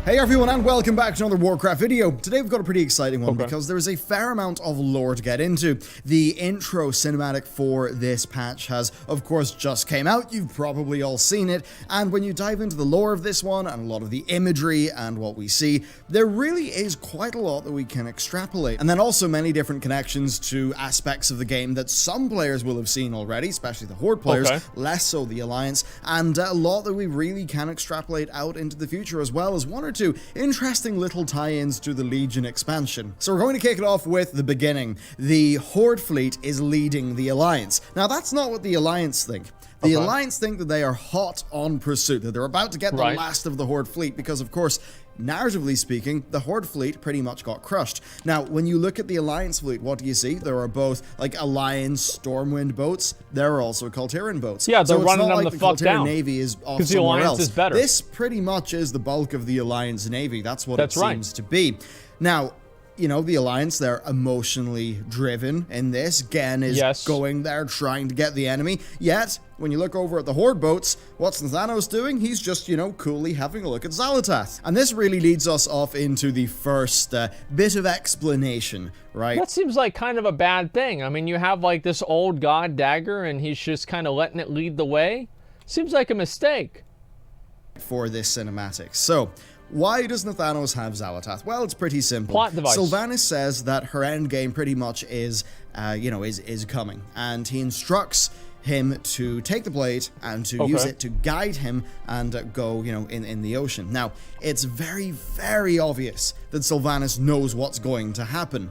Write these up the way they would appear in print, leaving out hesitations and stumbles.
Hey everyone, and welcome back to another Warcraft video. Today we've got a pretty exciting one because there is a fair amount of lore to get into. The intro cinematic for this patch has, of course, just came out. You've probably all seen it. And when you dive into the lore of this one and a lot of the imagery and what we see, there really is quite a lot that we can extrapolate. And then also many different connections to aspects of the game that some players will have seen already, especially the Horde players, less so the Alliance, and a lot that we really can extrapolate out into the future, as well as one or two interesting little tie-ins to the Legion expansion. So we're going to kick it off with the beginning. The Horde fleet is leading the Alliance. Now that's not what the Alliance think. The Alliance think that they are hot on pursuit, that they're about to get the last of the Horde fleet, because of course, narratively speaking, the Horde fleet pretty much got crushed. Now, when you look at the Alliance fleet, what do you see? There are both, like, Alliance Stormwind boats. There are also Kaltirian boats. Yeah, they're running them like the fuck down. Navy is off because the somewhere Alliance else. is better. This pretty much is the bulk of the Alliance Navy. That's what it seems to be. Now, you know, the Alliance, they're emotionally driven in this. Gen is going there trying to get the enemy. Yet, when you look over at the Horde boats, what's Thanos doing? He's just, you know, coolly having a look at Xal'atath. And this really leads us off into the first bit of explanation, right? That seems like kind of a bad thing. I mean, you have like this old god dagger and he's just kind of letting it lead the way. Seems like a mistake. For this cinematic. So, why does Thanos have Xal'atath? Well, it's pretty simple. Plot device. Sylvanas says that her end game pretty much is, is coming, and he instructs him to take the blade and to use it to guide him and go, you know, in the ocean. Now, it's very, very obvious that Sylvanas knows what's going to happen.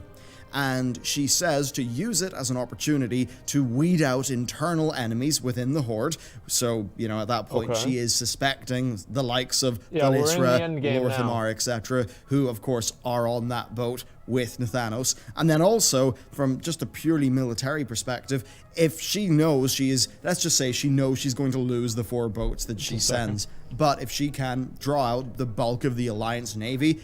And she says to use it as an opportunity to weed out internal enemies within the Horde. So, you know, at that point, she is suspecting the likes of Bellular, Lorthamar, etc., who, of course, are on that boat with Thanos. And then also, from just a purely military perspective, if she knows she is, let's just say she knows she's going to lose the 4 boats that she sends, but if she can draw out the bulk of the Alliance Navy,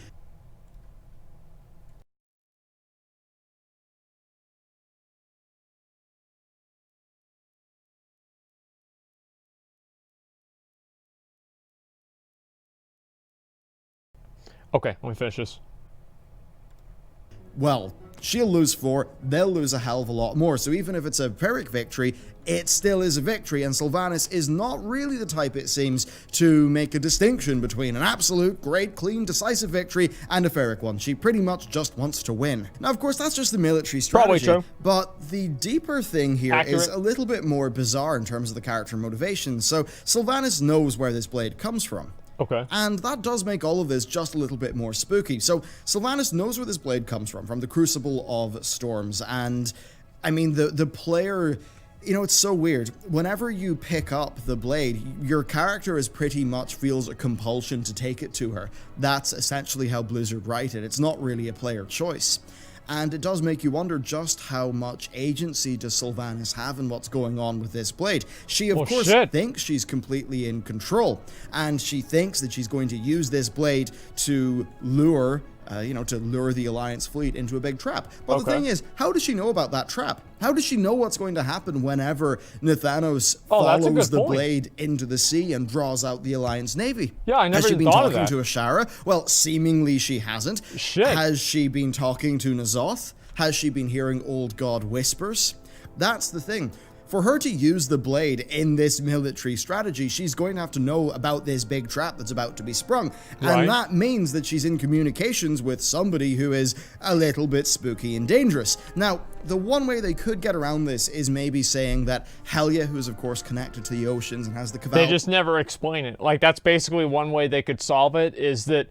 Okay, let me finish this. well, she'll lose 4, they'll lose a hell of a lot more. So even if it's a Pyrrhic victory, it still is a victory, and Sylvanas is not really the type, it seems, to make a distinction between an absolute, great, clean, decisive victory and a Pyrrhic one. She pretty much just wants to win. Now, of course, that's just the military strategy. Probably true. But the deeper thing here is a little bit more bizarre in terms of the character motivation. So Sylvanas knows where this blade comes from. And that does make all of this just a little bit more spooky. So Sylvanas knows where this blade comes from the Crucible of Storms. And, I mean, the player, you know, it's so weird. Whenever you pick up the blade, your character is pretty much feels a compulsion to take it to her. That's essentially how Blizzard write it. It's not really a player choice. And it does make you wonder just how much agency does Sylvanas have in what's going on with this blade. She, of course, thinks she's completely in control, and she thinks that she's going to use this blade to lure, to lure the Alliance fleet into a big trap. But the thing is, how does she know about that trap? How does she know what's going to happen whenever Thanos follows the blade into the sea and draws out the Alliance Navy? Yeah, I never Has she been thought of talking to Ashara? Well, seemingly she hasn't. Has she been talking to N'Zoth? Has she been hearing old god whispers? That's the thing. For her to use the blade in this military strategy, she's going to have to know about this big trap that's about to be sprung. And that means that she's in communications with somebody who is a little bit spooky and dangerous. Now, the one way they could get around this is maybe saying that Helya, who is of course connected to the oceans and has the Cabal... They just never explain it. Like, that's basically one way they could solve it, is that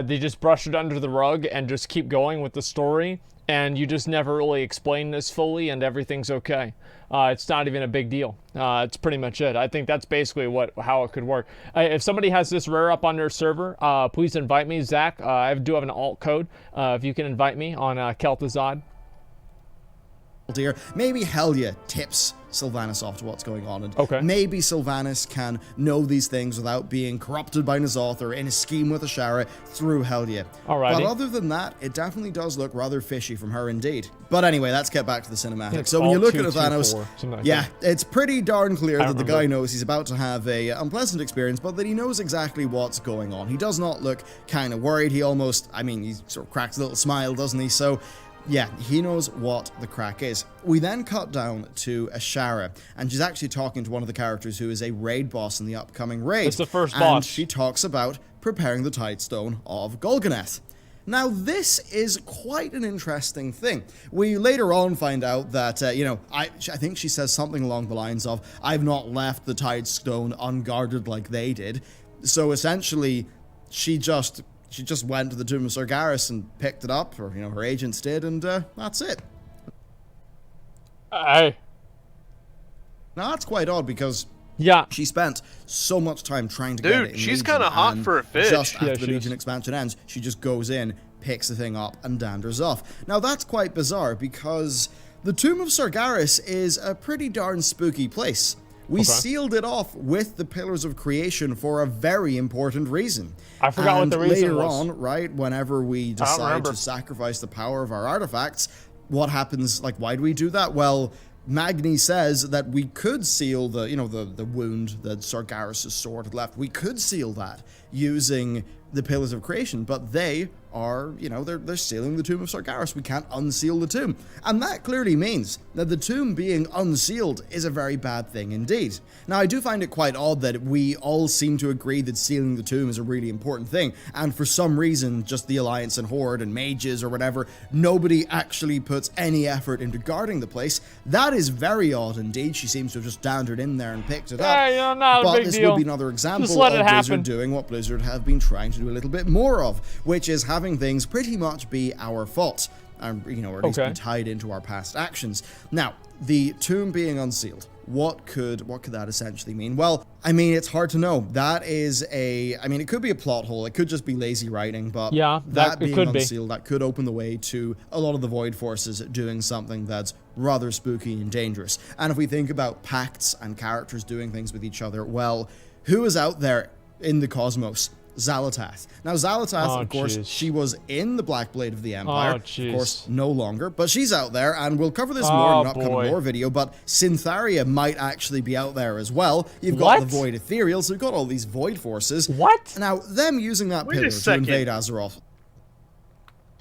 they just brush it under the rug and just keep going with the story. And you just never really explain this fully, and everything's okay. It's not even a big deal. It's pretty much it. I think that's basically how it could work. If somebody has this rare up on their server, please invite me, Zach. I do have an alt code. If you can invite me on Kel'Thuzad. here. Maybe Helya tips Sylvanas off to what's going on, and Okay. maybe Sylvanas can know these things without being corrupted by N'Zoth or in a scheme with Ashara through Helya. Alrighty. But other than that, it definitely does look rather fishy from her indeed. But anyway, let's get back to the cinematic. It's So when you alt look at 224, Thanos, something like yeah, that. it's pretty darn clear that the remember. guy knows he's about to have a unpleasant experience, but that he knows exactly what's going on. He does not look kind of worried. He almost, I mean, he sort of cracks a little smile, doesn't he? So yeah, he knows what the crack is. We then cut down to Ashara, and she's actually talking to one of the characters who is a raid boss in the upcoming raid. It's the first and boss. She talks about preparing the Tidestone of Golganeth. Now, this is quite an interesting thing. We later on find out that, I think she says something along the lines of, I've not left the Tidestone unguarded like they did. So essentially, she just went to the Tomb of Sargeras and picked it up, or, her agents did, and that's it. Hey. Now, that's quite odd, because Yeah. she spent so much time trying to get it in she's Legion, kind of hot and for a fish. just after Yeah, the she Legion is. expansion ends, she just goes in, picks the thing up, and danders off. Now, that's quite bizarre, because the Tomb of Sargeras is a pretty darn spooky place. We sealed it off with the Pillars of Creation for a very important reason. I forgot what the reason later was. on, right, whenever we decide remember. to sacrifice the power of our artifacts, what happens, like, why do we do that? Well, Magni says that we could seal the wound that Sargeras' sword had left. We could seal that using the Pillars of Creation, but they are, they're sealing the Tomb of Sargeras. We can't unseal the tomb. And that clearly means that the tomb being unsealed is a very bad thing indeed. Now, I do find it quite odd that we all seem to agree that sealing the tomb is a really important thing, and for some reason, just the Alliance and Horde and mages or whatever, nobody actually puts any effort into guarding the place. That is very odd indeed. She seems to have just dandered in there and picked it up. Hey, not a But big this deal. would be another example Just let of it Blizzard happen. doing what Blizzard have been trying to do a little bit more of, which is having things pretty much be our fault, or at least Okay. be tied into our past actions. Now, the tomb being unsealed, what could that essentially mean? Well, I mean, it's hard to know. That is it could be a plot hole. It could just be lazy writing, but Yeah, that it being could be. unsealed, that could open the way to a lot of the Void Forces doing something that's rather spooky and dangerous. And if we think about pacts and characters doing things with each other, well, who is out there in the cosmos? Xalatath. Now, Xalatath, of course, jeez. she was in the Black Blade of the Empire. Of jeez. course, no longer, but she's out there, and we'll cover this more in an upcoming boy. lore video, but Syntharia might actually be out there as well. You've got the What? Void Ethereal, so you've got all these Void Forces. What? Now, them using that Wait a pillar to second. invade Azeroth.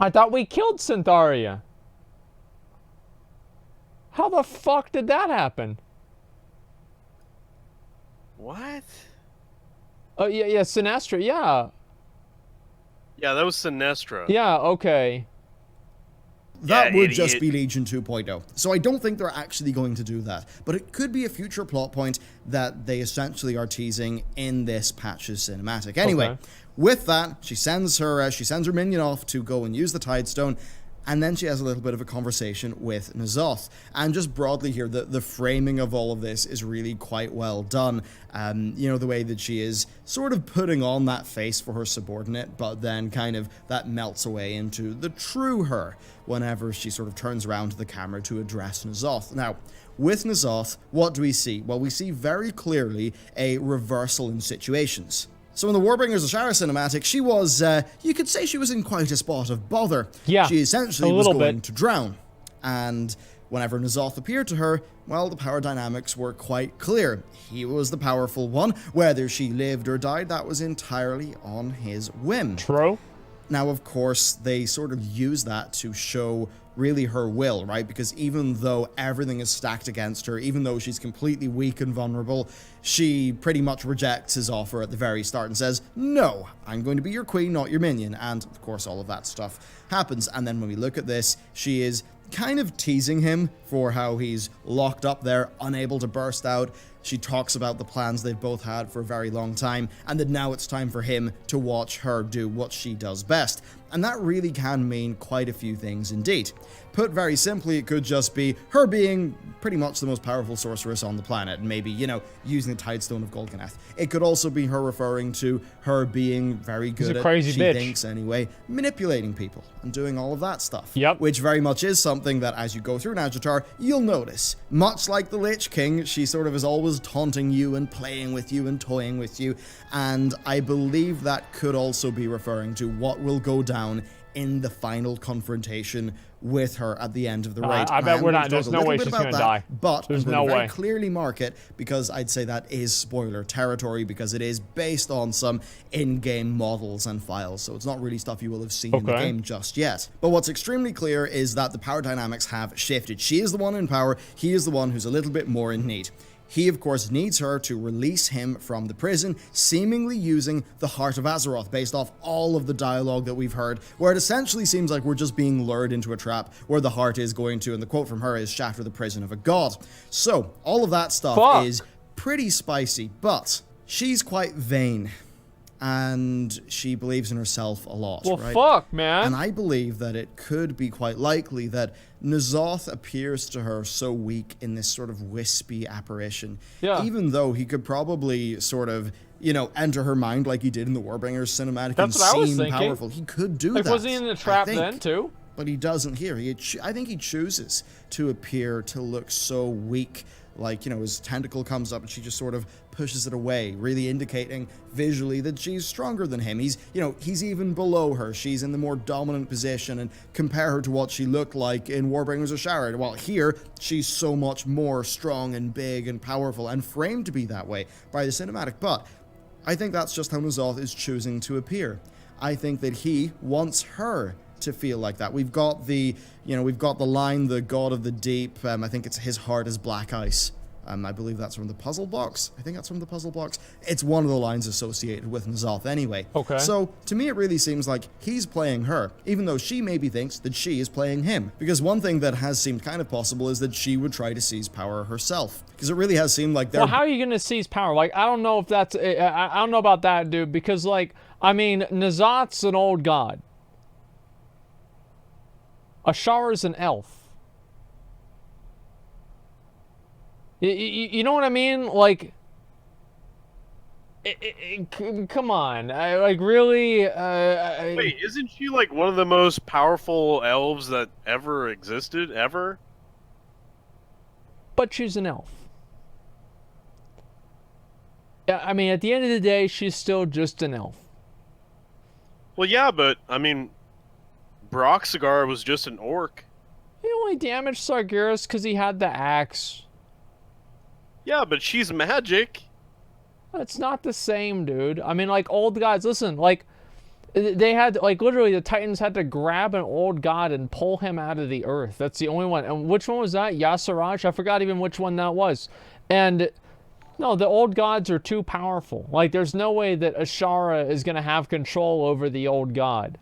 I thought we killed Syntharia. How the fuck did that happen? What? Oh, yeah, Sinestro, yeah. Yeah, that was Sinestro. Yeah, okay. That Yeah, would just idiot. be Legion 2.0. So I don't think they're actually going to do that. But it could be a future plot point that they essentially are teasing in this patch's cinematic. Anyway, Okay. with that, she sends her minion off to go and use the Tidestone. And then she has a little bit of a conversation with N'Zoth. And just broadly here, the framing of all of this is really quite well done. The way that she is sort of putting on that face for her subordinate, but then kind of that melts away into the true her whenever she sort of turns around to the camera to address N'Zoth. Now, with N'Zoth, what do we see? Well, we see very clearly a reversal in situations. So in the Warbringers Ashara cinematic, she was, you could say she was in quite a spot of bother. Yeah, She essentially a was little going bit. to drown. And whenever N'Zoth appeared to her, well, the power dynamics were quite clear. He was the powerful one. Whether she lived or died, that was entirely on his whim. True. Now, of course, they sort of use that to show really her will, right? Because even though everything is stacked against her, even though she's completely weak and vulnerable, she pretty much rejects his offer at the very start and says, no, I'm going to be your queen, not your minion. And of course, all of that stuff happens. And then when we look at this, she is kind of teasing him for how he's locked up there, unable to burst out. She talks about the plans they've both had for a very long time, and that now it's time for him to watch her do what she does best. And that really can mean quite a few things indeed. Put very simply, it could just be her being pretty much the most powerful sorceress on the planet, and maybe, you know, using the Tidestone of Golganath. It could also be her referring to her being very good at, she thinks anyway, manipulating people and doing all of that stuff. Yep. Which very much is something that as you go through Nazjatar, you'll notice. Much like the Lich King, she sort of is always taunting you and playing with you and toying with you, and I believe that could also be referring to what will go down in the final confrontation with her at the end of the raid. I bet we're not. There's no way she's going to die. But there's I'm no going to way. very clearly mark it because I'd say that is spoiler territory because it is based on some in-game models and files. So it's not really stuff you will have seen in the game just yet. But what's extremely clear is that the power dynamics have shifted. She is the one in power. He is the one who's a little bit more in need. He, of course, needs her to release him from the prison, seemingly using the Heart of Azeroth, based off all of the dialogue that we've heard, where it essentially seems like we're just being lured into a trap where the heart is going to, and the quote from her is, shatter the prison of a god. So, all of that stuff is pretty spicy, but she's quite vain. And she believes in herself a lot, well, right? Fuck, man. And I believe that it could be quite likely that N'Zoth appears to her so weak in this sort of wispy apparition. Yeah. Even though he could probably sort of, you know, enter her mind like he did in the Warbringers cinematic. That's and what I was seem thinking. Powerful. He could do that. Was he in the trap then, too? But he doesn't here. I think he chooses to appear to look so weak. Like, you know, his tentacle comes up and she just sort of pushes it away, really indicating visually that she's stronger than him. He's, you know, he's even below her. She's in the more dominant position, and compare her to what she looked like in Warbringers of Sharad. Well, here, she's so much more strong and big and powerful and framed to be that way by the cinematic. But I think that's just how N'Zoth is choosing to appear. I think that he wants her to feel like that. We've got the, you know, we've got the line, the god of the deep. I think it's his heart is black ice. I believe that's from the puzzle box. I think that's from the puzzle box. It's one of the lines associated with N'Zoth anyway. Okay. So, to me, it really seems like he's playing her, even though she maybe thinks that she is playing him. Because one thing that has seemed kind of possible is that she would try to seize power herself. Because it really has seemed like they're... Well, how are you going to seize power? Like, I don't know if that's... I don't know about that, dude, because, like, I mean, N'Zoth's an old god. Ashara's an elf. You know what I mean? Like, come on. Like, really? Wait, isn't she like one of the most powerful elves that ever existed, ever? But she's an elf. Yeah, I mean, at the end of the day, she's still just an elf. Well, yeah, but, I mean, Broxigar was just an orc. He only damaged Sargeras because he had the axe. Yeah, but she's magic. It's not the same, dude. I mean, like, old gods, listen, like, they had, like, literally the Titans had to grab an old god and pull him out of the earth. That's the only one. And which one was that? Yasiraj? I forgot even which one that was. And, no, the old gods are too powerful. Like, there's no way that Ashara is going to have control over the old god.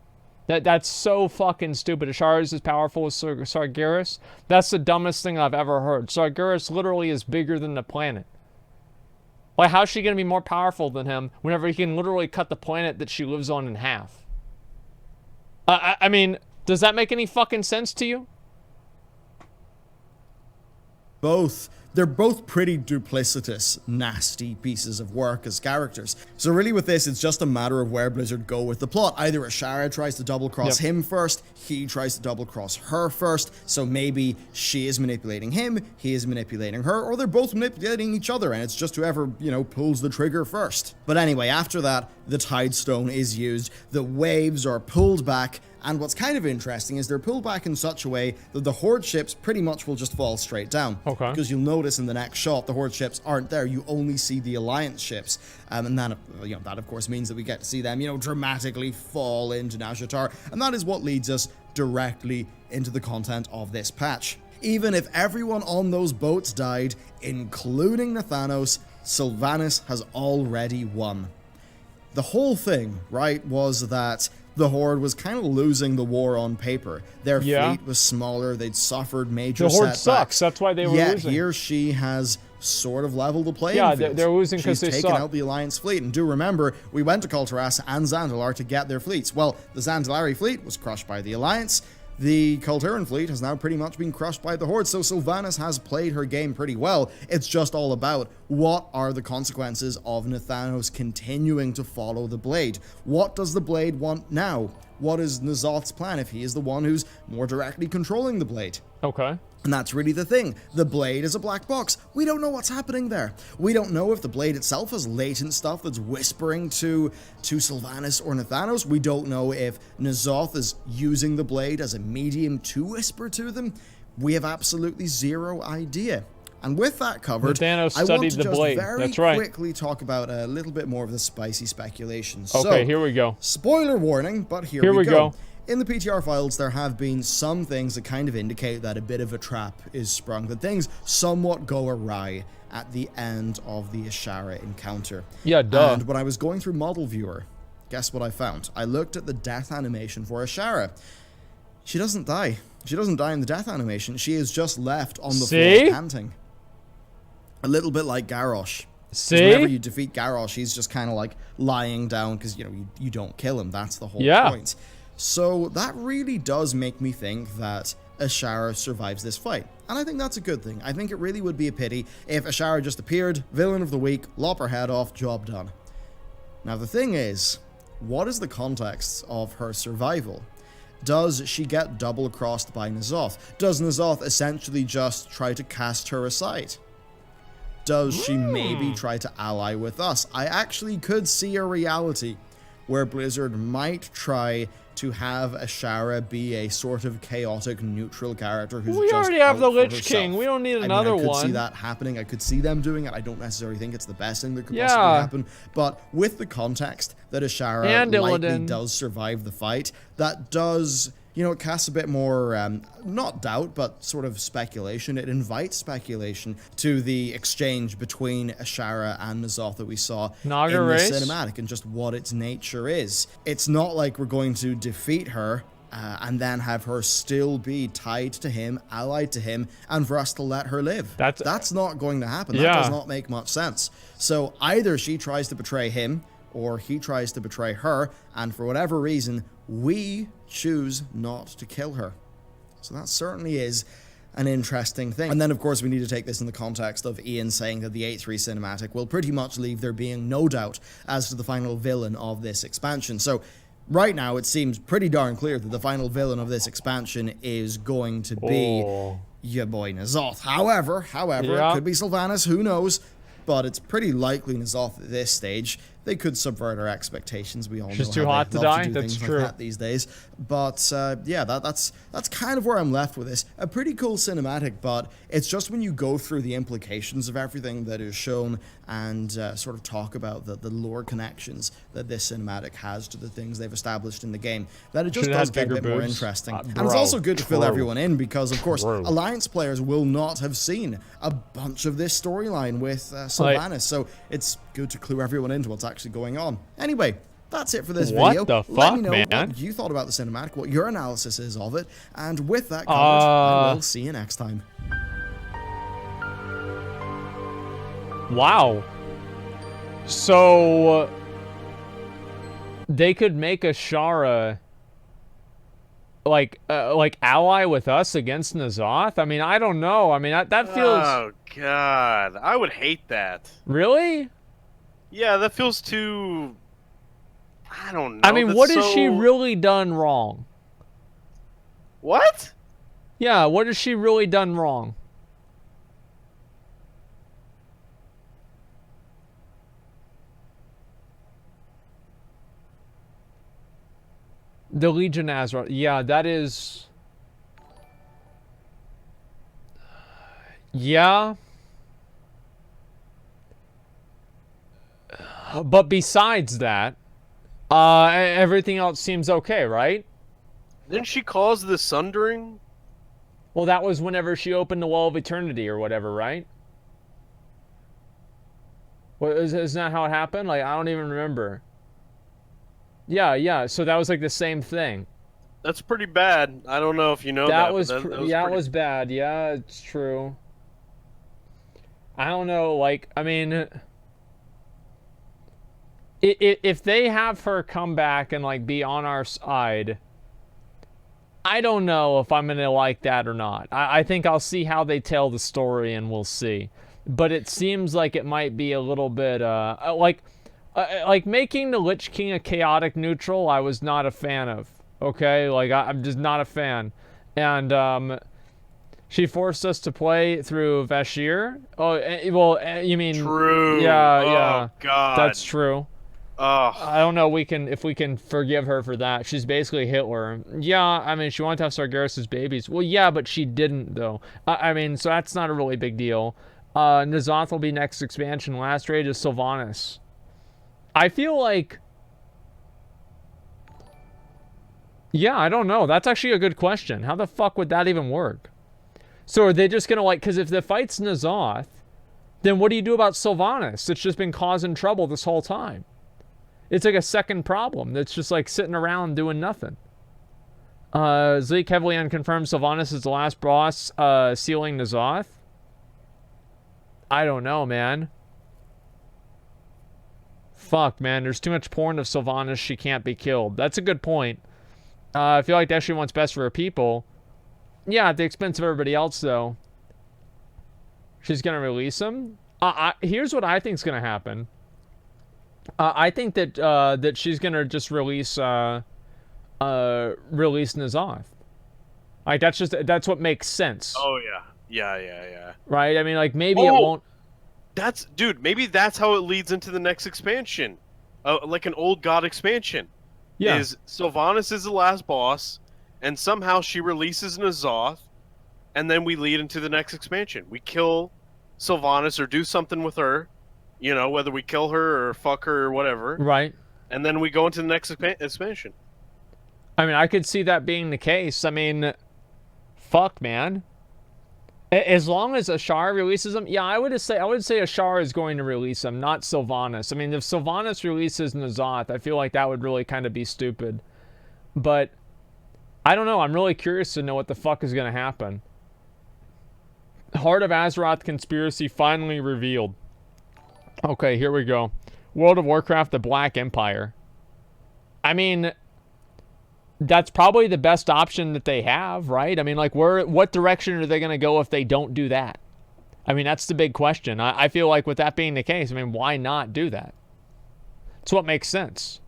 That's so fucking stupid. Ashara is as powerful as Sargeras. That's the dumbest thing I've ever heard. Sargeras literally is bigger than the planet. Like, how's she going to be more powerful than him whenever he can literally cut the planet that she lives on in half? I mean, does that make any fucking sense to you? Both. They're both pretty duplicitous, nasty pieces of work as characters. So really with this, it's just a matter of where Blizzard go with the plot. Either Ashara tries to double-cross him first, he tries to double-cross her first, so maybe she is manipulating him, he is manipulating her, or they're both manipulating each other, and it's just whoever, you know, pulls the trigger first. But anyway, after that, the Tidestone is used, the waves are pulled back, and what's kind of interesting is they're pulled back in such a way that the Horde ships pretty much will just fall straight down. Okay. Because you'll notice in the next shot, the Horde ships aren't there. You only see the Alliance ships. And that, you know, that of course means that we get to see them, you know, dramatically fall into Nazjatar. And that is what leads us directly into the content of this patch. Even if everyone on those boats died, including Nathanos, Sylvanas has already won. The whole thing, right, was that the Horde was kind of losing the war on paper. Their fleet was smaller, they'd suffered major setbacks. The Horde sucks, that's why they were losing. Yet here she has sort of level the playing Yeah, field. they're losing because She's they taken suck. out the Alliance fleet. And do remember, we went to Kulturas and Zandalar to get their fleets. Well, the Zandalari fleet was crushed by the Alliance. The Kulturan fleet has now pretty much been crushed by the Horde, so Sylvanas has played her game pretty well. It's just all about what are the consequences of Nathanos continuing to follow the Blade. What does the Blade want now? What is N'Zoth's plan if he is the one who's more directly controlling the Blade? Okay. And that's really the thing. The Blade is a black box. We don't know what's happening there. We don't know if the Blade itself has latent stuff that's whispering to Sylvanas or Nathanos. We don't know if N'Zoth is using the Blade as a medium to whisper to them. We have absolutely zero idea. And with that covered, Nathanos I want studied to the just Blade. very That's right. quickly talk about a little bit more of the spicy speculation. Okay, So, here we go. spoiler warning, but here we go. In the PTR files, there have been some things that kind of indicate that a bit of a trap is sprung, that things somewhat go awry at the end of the Ashara encounter. Yeah, duh. And when I was going through Model Viewer, guess what I found? I looked at the death animation for Ashara. She doesn't die. She doesn't die in the death animation. She is just left on the floor panting. A little bit like Garrosh. Whenever you defeat Garrosh, he's just kind of like lying down because, you know, you don't kill him. That's the whole point. So that really does make me think that Ashara survives this fight. And I think that's a good thing. I think it really would be a pity if Ashara just appeared, villain of the week, lop her head off, job done. Now the thing is, what is the context of her survival? Does she get double-crossed by N'Zoth? Does N'Zoth essentially just try to cast her aside? Does she maybe try to ally with us? I actually could see a reality where Blizzard might try to have Ashara be a sort of chaotic neutral character who's we just already have out the for Lich herself. King. We don't need another I could one. see that happening. I could see them doing it. I don't necessarily think it's the best thing that could possibly happen. But with the context that Ashara likely does survive the fight, that does, you know, it casts a bit more, not doubt, but sort of speculation. It invites speculation to the exchange between Ashara and N'Zoth that we saw in the cinematic and just what its nature is. It's not like we're going to defeat her and then have her still be tied to him, allied to him, and for us to let her live. That's not going to happen. That does not make much sense. So either she tries to betray him, or he tries to betray her, and for whatever reason, we choose not to kill her. So that certainly is an interesting thing. And then, of course, we need to take this in the context of Ian saying that the 8.3 cinematic will pretty much leave there being no doubt as to the final villain of this expansion. So right now, it seems pretty darn clear that the final villain of this expansion is going to be your boy N'Zoth. However, it could be Sylvanas, who knows? But it's pretty likely N'Zoth at this stage. They could subvert our expectations. We all know just how too hot they to love die. to do That's things true. like that these days. But yeah, that's kind of where I'm left with this. A pretty cool cinematic, but it's just when you go through the implications of everything that is shown and sort of talk about the lore connections that this cinematic has to the things they've established in the game, that it just does get a bit more interesting. And it's also good to fill everyone in because, of course, Alliance players will not have seen a bunch of this storyline with Sylvanas, so it's good to clue everyone into what's actually going on. Anyway, that's it for this video. What the fuck, Let me know man? what you thought about the cinematic, what your analysis is of it, and with that covered, I will see you next time. Wow. So they could make Ashara like ally with us against N'Zoth? I mean, I don't know. I mean, that feels... Oh, God. I would hate that. Really? Yeah, that feels too... I don't know. I mean, what has she really done wrong? What? Yeah, what has she really done wrong? The Legion Azra. Yeah, that is... Yeah. But besides that, everything else seems okay, right? Didn't she cause the Sundering? Well, that was whenever she opened the Well of Eternity or whatever, right? Well, isn't that how it happened? Like, I don't even remember. Yeah, so that was like the same thing. That's pretty bad. I don't know if you know that. That was bad. Yeah, it's true. I don't know, like, I mean, if they have her come back and, like, be on our side, I don't know if I'm gonna like that or not. I think I'll see how they tell the story and we'll see. But it seems like it might be a little bit, like making the Lich King a chaotic neutral, I was not a fan of. Okay? Like, I'm just not a fan. And, she forced us to play through Vashir. Oh, well, you mean... True. Yeah, oh, yeah. God. That's true. Oh. I don't know if we can forgive her for that. She's basically Hitler. Yeah, I mean, she wanted to have Sargeras' babies. Well, yeah, but she didn't, though. I mean, so that's not a really big deal. N'Zoth will be next expansion. Last raid is Sylvanas. I feel like... Yeah, I don't know. That's actually a good question. How the fuck would that even work? So are they just gonna, like... Because if the fight's N'Zoth, then what do you do about Sylvanas? It's just been causing trouble this whole time. It's like a second problem that's just like sitting around doing nothing. Zeke heavily unconfirmed Sylvanas is the last boss sealing N'Zoth. I don't know, man. Fuck, man. There's too much porn of Sylvanas. She can't be killed. That's a good point. I feel like Destiny wants best for her people. Yeah, at the expense of everybody else, though. She's gonna release him. Here's what I think's gonna happen. I think that that she's gonna just release N'Zoth. Like that's what makes sense. Oh yeah. Right? I mean, like maybe it won't. Dude. Maybe that's how it leads into the next expansion, like an old god expansion. Yeah. Is Sylvanas is the last boss, and somehow she releases N'Zoth, and then we lead into the next expansion. We kill Sylvanas or do something with her. You know, whether we kill her or fuck her or whatever. Right. And then we go into the next expansion. I mean, I could see that being the case. I mean, fuck, man. As long as Ashara releases them, yeah, I would say Ashara is going to release them, not Sylvanas. I mean, if Sylvanas releases N'Zoth, I feel like that would really kind of be stupid. But I don't know. I'm really curious to know what the fuck is going to happen. Heart of Azeroth conspiracy finally revealed. Okay, here we go. World of Warcraft, the Black Empire. I mean, that's probably the best option that they have, right? I mean, like, what direction are they going to go if they don't do that? I mean, that's the big question. I feel like with that being the case, I mean, why not do that? It's what makes sense.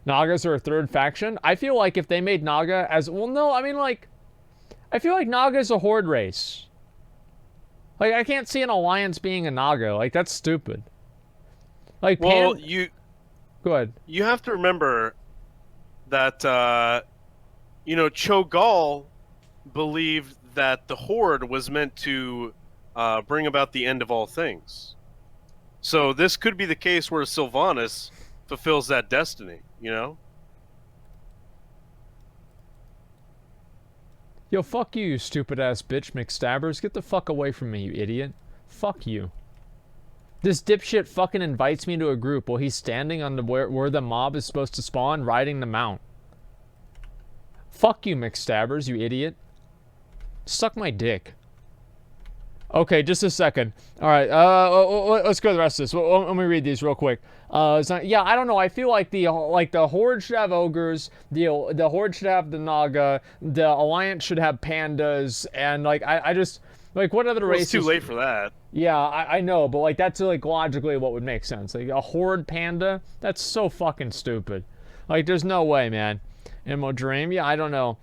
Nagas are a third faction. I feel like if they made Naga as... Well, no, I mean, like... I feel like Naga is a horde race. Like, I can't see an alliance being a Naga. Like, that's stupid. Like, well, Go ahead. You have to remember that, you know, Cho'Gall believed that the Horde was meant to bring about the end of all things. So this could be the case where Sylvanas fulfills that destiny, you know? Yo, fuck you, you stupid-ass bitch, McStabbers. Get the fuck away from me, you idiot. Fuck you. This dipshit fucking invites me to a group while he's standing on where the mob is supposed to spawn, riding the mount. Fuck you, McStabbers, you idiot. Suck my dick. Okay, just a second. Alright, let's go to the rest of this. Let me read these real quick. Yeah, I don't know. I feel like the Horde should have ogres, the Horde should have the Naga, the Alliance should have pandas, and like I just like what other races? It's too late for that. Yeah, I know, but like that's like logically what would make sense. Like a Horde panda, that's so fucking stupid. Like there's no way, man. Immo Dream, yeah, I don't know.